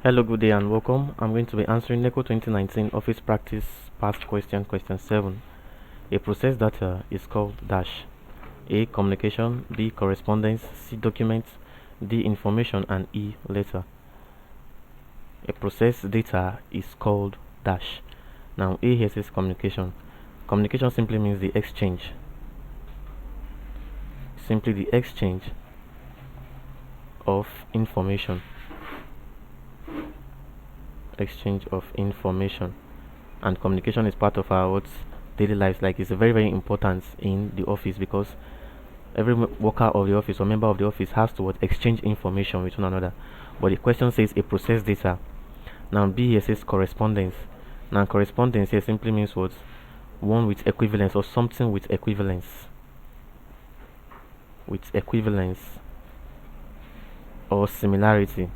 Hello, good day and welcome. I'm going to be answering NECO 2019 Office Practice Past Question 7. A process data is called dash. A. Communication. B. Correspondence. C. Document. D. Information. And E. Letter. A process data is called dash. Now A here says communication. Communication simply means the exchange. Simply the exchange of information. Exchange of information. And communication is part of our daily lives. Like, it's very important in the office, because every worker of the office or member of the office has to exchange information with one another. But the question says a process data. Now B here says correspondence. Now correspondence here simply means what? One with equivalence, or something with equivalence. With equivalence or similarity.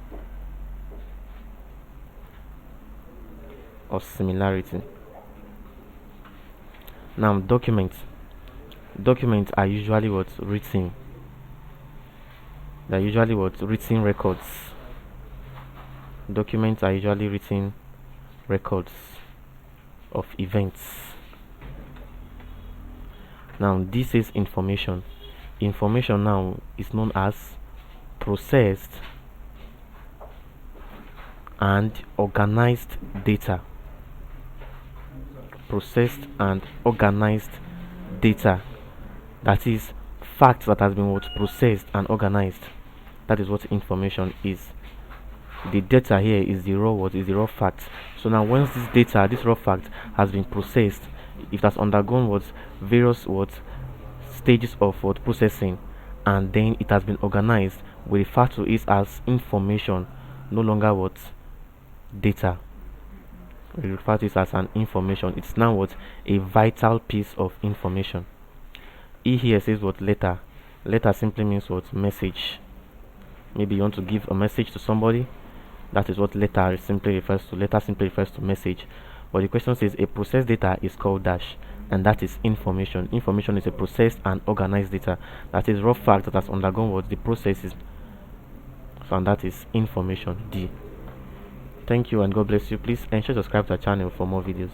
Now documents are usually written. They're usually written records. Documents are usually written records of events. Now this is information. Information now is known as processed and organized data. Processed and organized data. That is facts that has been processed and organized. That is what information is. The data here is the raw fact. So now once this raw fact has been processed, it has undergone various stages of processing, and then it has been organized, we refer to it as information, no longer data. We refer to it as an information. It's now a vital piece of information. E here says letter. Letter simply means message. Maybe you want to give a message to somebody. That is what letter simply refers to. Letter simply refers to message. But the question says a processed data is called dash, and that is information. Information is a processed and organized data. That is raw fact that has undergone the processes. So, and that is information. D. Thank you and God bless you. Please ensure to subscribe to our channel for more videos.